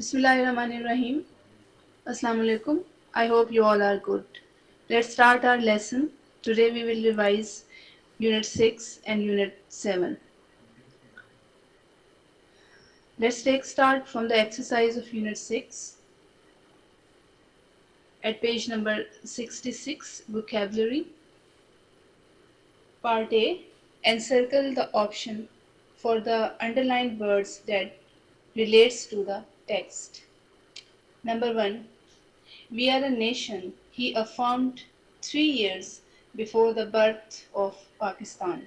Bismillahirrahmanirrahim. Assalamu alaikum. I hope you all are good. Let's start our lesson. Today we will revise Unit 6 and Unit 7. Let's take start from the exercise of Unit 6 at page number 66, Vocabulary. Part A. Encircle the option for the underlined words that relates to the text. Number 1. We are a nation, he affirmed 3 years before the birth of Pakistan.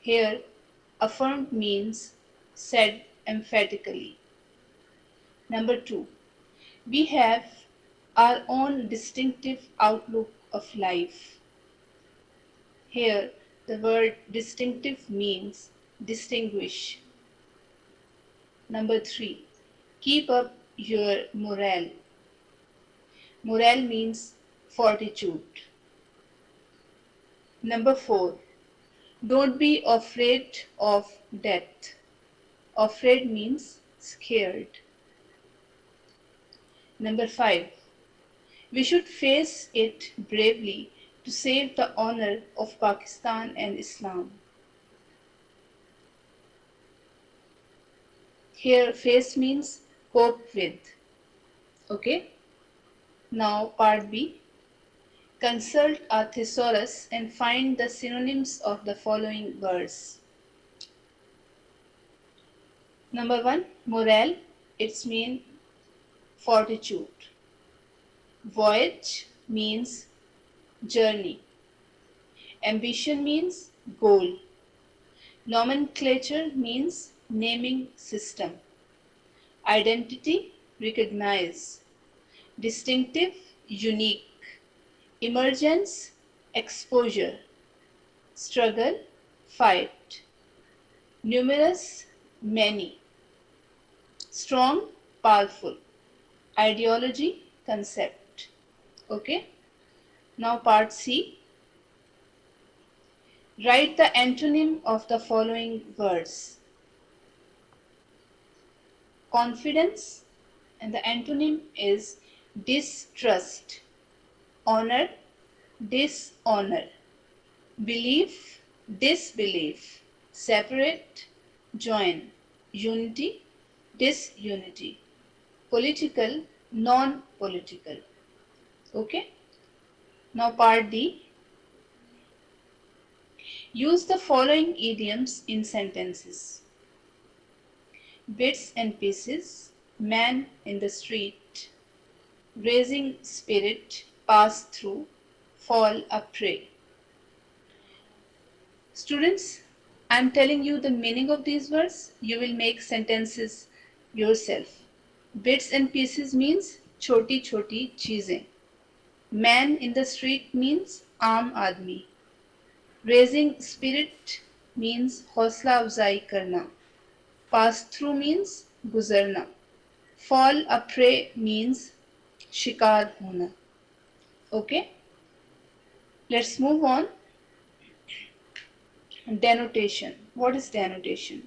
Here, affirmed means said emphatically. Number 2. We have our own distinctive outlook of life. Here, the word distinctive means distinguish. Number 3. Keep up your morale. Morale means fortitude. Number 4. Don't be afraid of death. Afraid means scared. Number 5. We should face it bravely to save the honor of Pakistan and Islam. Here, face means cope with. Okay? Now, part B. Consult a thesaurus and find the synonyms of the following words. Number 1, morale, its mean fortitude. Voyage means journey. Ambition means goal. Nomenclature means naming system. Identity, recognize. Distinctive, unique. Emergence, exposure. Struggle, fight. Numerous, many. Strong, powerful. Ideology, concept. Okay. Now part C. Write the antonym of the following words. Confidence, and the antonym is distrust. Honor, dishonor. Belief, disbelief. Separate, join. Unity, disunity. Political, non-political. Okay. Now part D. Use the following idioms in sentences. Bits and pieces, man in the street, raising spirit, pass through, fall a prey. Students, I am telling you the meaning of these words. You will make sentences yourself. Bits and pieces means choti choti cheezein. Man in the street means aam aadmi. Raising spirit means हौसला अफजाई करना. Pass through means गुजरना. Fall a prey means शिकार होना. Okay? Let's move on. Denotation. What is denotation?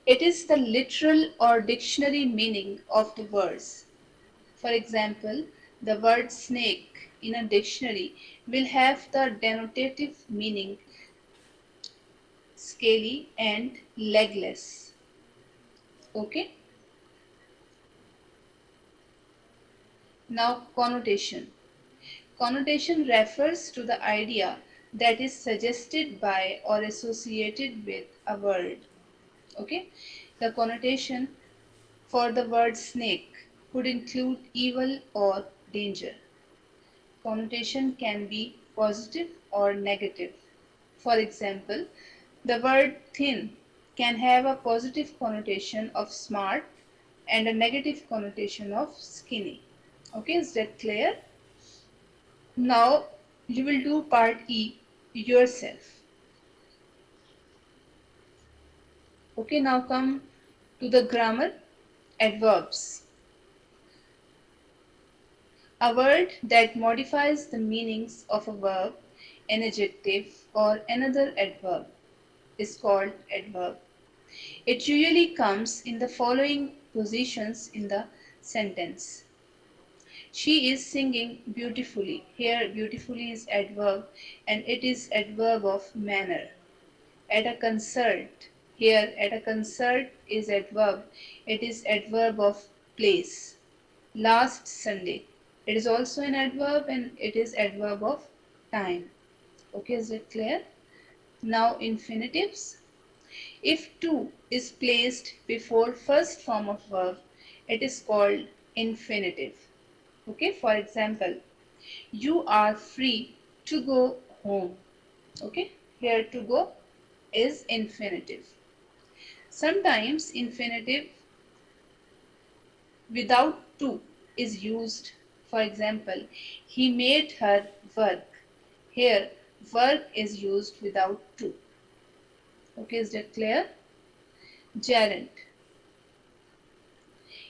It is the literal or dictionary meaning of the words. For example, the word snake in a dictionary will have the denotative meaning scaly and legless. Okay? Now, connotation. Connotation refers to the idea that is suggested by or associated with a word. Okay? The connotation for the word snake could include evil or danger. Connotation can be positive or negative. For example, the word thin can have a positive connotation of smart and a negative connotation of skinny. Okay, is that clear? Now you will do part E yourself. Okay, now come to the grammar. Adverbs. A word that modifies the meanings of a verb, an adjective, or another adverb is called adverb. It usually comes in the following positions in the sentence. She is singing beautifully. Here, beautifully is adverb and it is adverb of manner. At a concert. Here, at a concert is adverb. It is adverb of place. Last Sunday. It is also an adverb and it is adverb of time. Okay, is it clear? Now infinitives. If to is placed before first form of verb, it is called infinitive. Okay, for example, you are free to go home. Okay, here to go is infinitive. Sometimes infinitive without to is used. For example, he made her work. Here, work is used without to. Okay, is that clear? Gerund.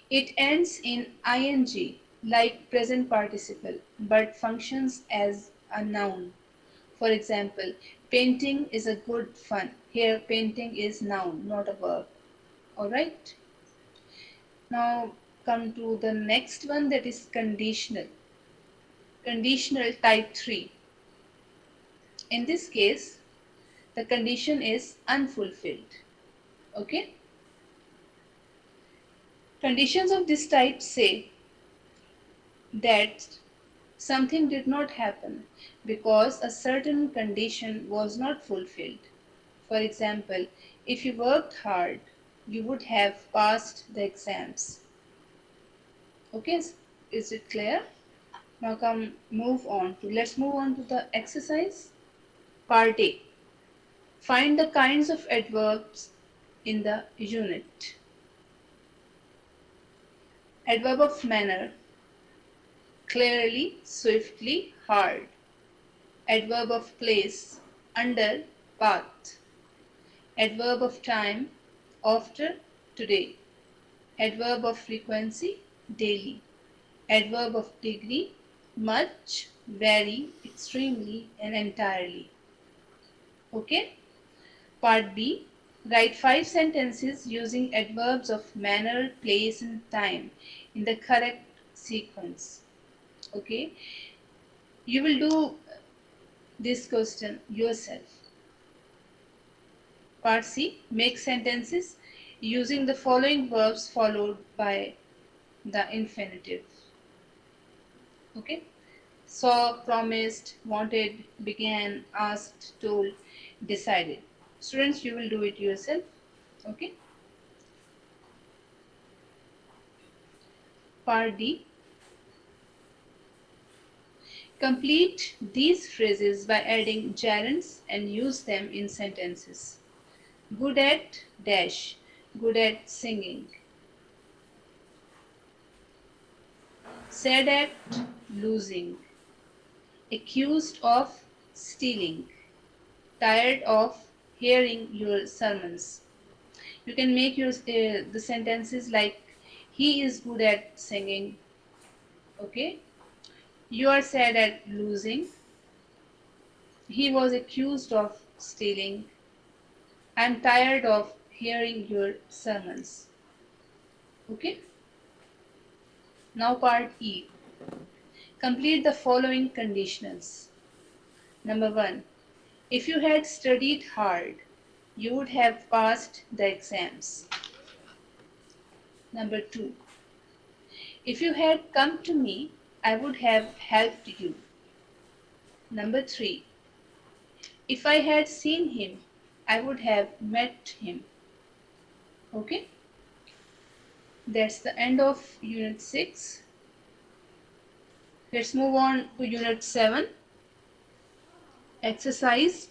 It ends in ing like present participle but functions as a noun. For example, painting is a good fun. Here, painting is noun, not a verb. Alright? Now, come to the next one, that is conditional. Conditional type 3. In this case, the condition is unfulfilled. Okay? Conditions of this type say that something did not happen because a certain condition was not fulfilled. For example, if you worked hard, you would have passed the exams. Okay, is it clear? Now let's move on to the exercise. Part A. Find the kinds of adverbs in the unit. Adverb of manner, clearly, swiftly, hard. Adverb of place, under, path. Adverb of time, after, today. Adverb of frequency, daily. Adverb of degree, much, very, extremely, and entirely. Okay? Part B. Write 5 sentences using adverbs of manner, place, and time in the correct sequence. Okay? You will do this question yourself. Part C. Make sentences using the following verbs followed by the infinitive. Okay? Saw, promised, wanted, began, asked, told, decided. Students, you will do it yourself. Okay? Part D. Complete these phrases by adding gerunds and use them in sentences. Good at dash. Good at singing. Sad at losing. Accused of stealing. Tired of hearing your sermons. You can make the sentences like he is good at singing. Okay. You are sad at losing. He was accused of stealing. I'm tired of hearing your sermons. Okay. Now part E. Complete the following conditionals. Number 1. If you had studied hard, you would have passed the exams. Number 2. If you had come to me, I would have helped you. Number 3. If I had seen him, I would have met him. Okay? That's the end of Unit 6. Let's move on to Unit 7. Exercise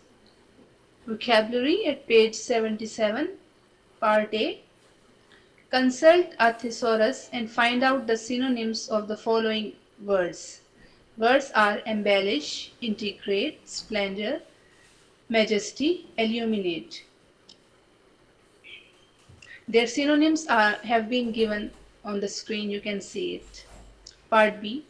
Vocabulary at page 77. Part A. Consult a thesaurus and find out the synonyms of the following words. Words are embellish, integrate, splendor, majesty, illuminate. Their synonyms have been given on the screen, you can see it. Part B.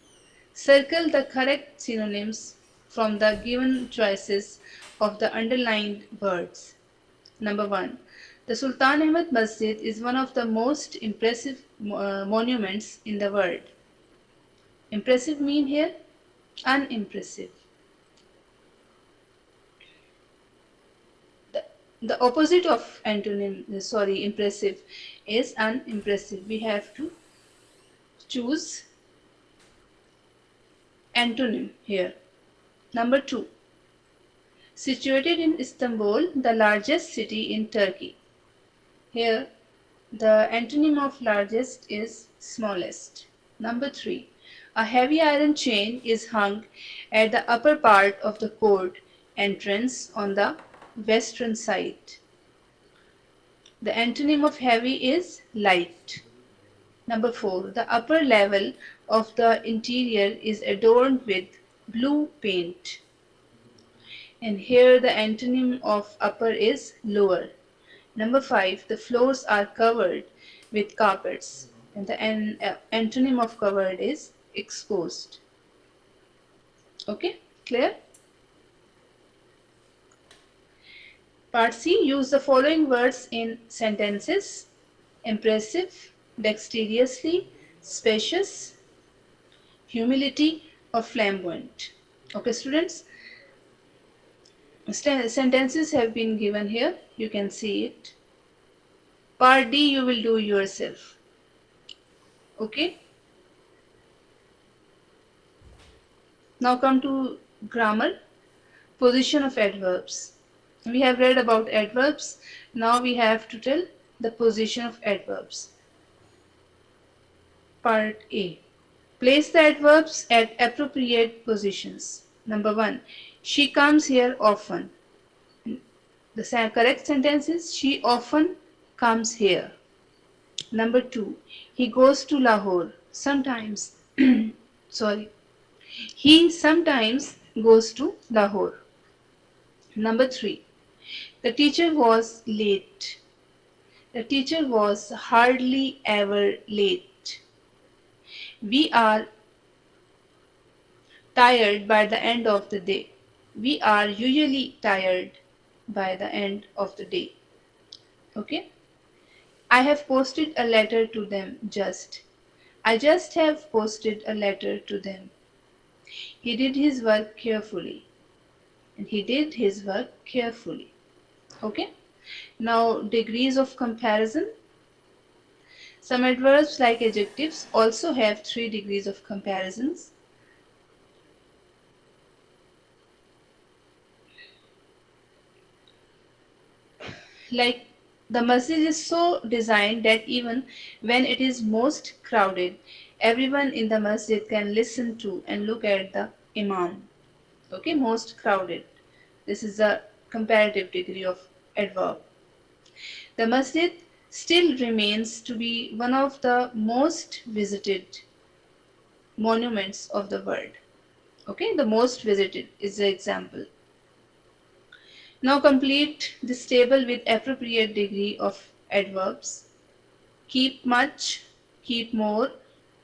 Circle the correct synonyms from the given choices of the underlined words. Number 1. The Sultan Ahmed Masjid is one of the most impressive monuments in the world. Impressive mean here? Unimpressive. The, the opposite of impressive is unimpressive. We have to choose antonym here. Number 2. Situated in Istanbul, the largest city in Turkey. Here, the antonym of largest is smallest. Number 3. A heavy iron chain is hung at the upper part of the court entrance on the western side. The antonym of heavy is light. Number 4. The upper level of the interior is adorned with blue paint. And here the antonym of upper is lower. Number 5. The floors are covered with carpets. And the antonym of covered is exposed. Okay, clear? Part C. Use the following words in sentences: impressive, dexterously, spacious, humility, or flamboyant. Okay, students, sentences have been given here. You can see it. Part D you will do yourself. Okay. Now come to grammar. Position of adverbs. We have read about adverbs. Now we have to tell the position of adverbs. Part A. Place the adverbs at appropriate positions. Number 1. She comes here often. The correct sentence is she often comes here. Number 2. He goes to Lahore. Sometimes. Sorry. He sometimes goes to Lahore. Number 3. The teacher was late. The teacher was hardly ever late. We are tired by the end of the day. We are usually tired by the end of the day. Okay? I have posted a letter to them just. I just have posted a letter to them. He did his work carefully. And he did his work carefully. Okay? Now, degrees of comparison. Some adverbs like adjectives also have 3 degrees of comparisons. Like the masjid is so designed that even when it is most crowded, everyone in the masjid can listen to and look at the imam. Okay, most crowded. This is a comparative degree of adverb. The masjid still remains to be one of the most visited monuments of the world. Okay, the most visited is the example. Now complete this table with appropriate degree of adverbs. Keep much, keep more,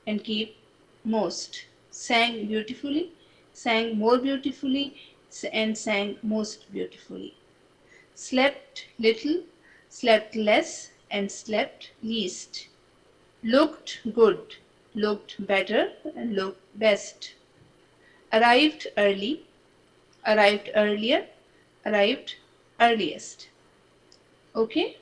and keep most. Sang beautifully, sang more beautifully, and sang most beautifully. Slept little, slept less, and slept least. Looked good, looked better, and looked best. Arrived early, arrived earlier, arrived earliest. Okay?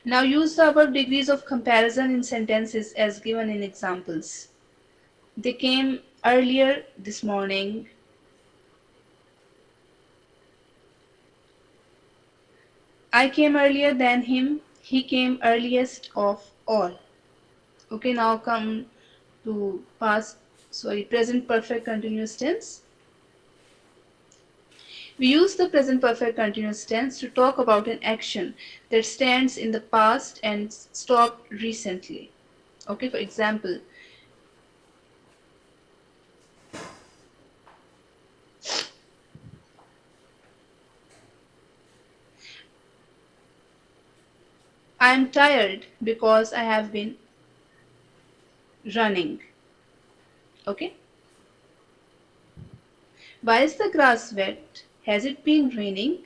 Now use the above degrees of comparison in sentences as given in examples. They came earlier this morning. I came earlier than him. He came earliest of all. Okay, now come to present perfect continuous tense. We use the present perfect continuous tense to talk about an action that stands in the past and stopped recently. Okay, for example, I am tired because I have been running. Okay, Why is the grass wet? Has it been raining?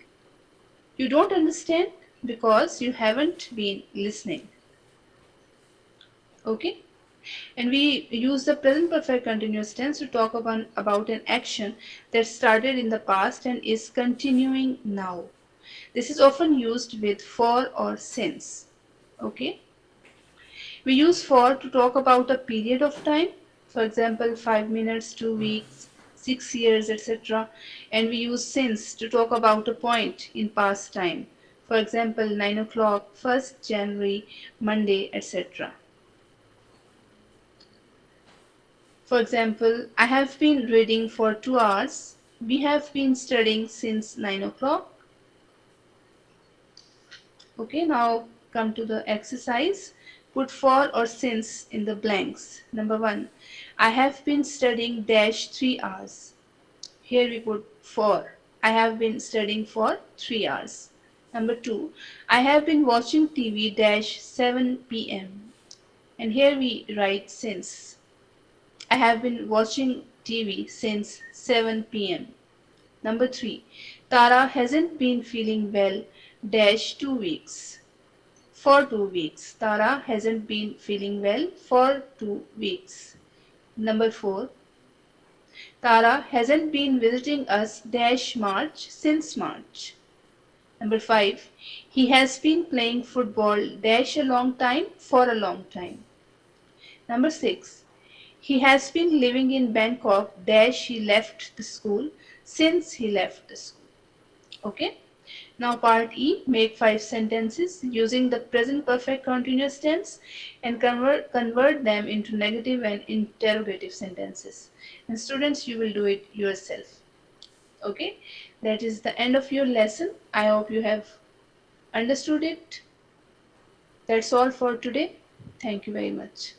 You don't understand because you haven't been listening. Okay? And we use the present perfect continuous tense to talk about an action that started in the past and is continuing now. This is often used with for or since. Okay? We use for to talk about a period of time, for example, 5 minutes, 2 weeks, 6 years, etc. And we use since to talk about a point in past time, for example, 9 o'clock, 1st January, Monday, etc. For example, I have been reading for 2 hours. We have been studying since 9 o'clock. Okay, now come to the exercise. Put for or since in the blanks. Number 1. I have been studying dash 3 hours. Here we put for. I have been studying for 3 hours. Number 2. I have been watching TV dash 7 p.m. And here we write since. I have been watching TV since 7 p.m. Number 3. Tara hasn't been feeling well dash 2 weeks. For 2 weeks. Tara hasn't been feeling well for 2 weeks. Number 4. Tara hasn't been visiting us dash March since March. Number 5. He has been playing football dash a long time for a long time. Number 6. He has been living in Bangkok dash he left the school since he left the school. Okay? Now part E, make 5 sentences using the present perfect continuous tense and convert them into negative and interrogative sentences. And students, you will do it yourself. Okay? That is the end of your lesson. I hope you have understood it. That's all for today. Thank you very much.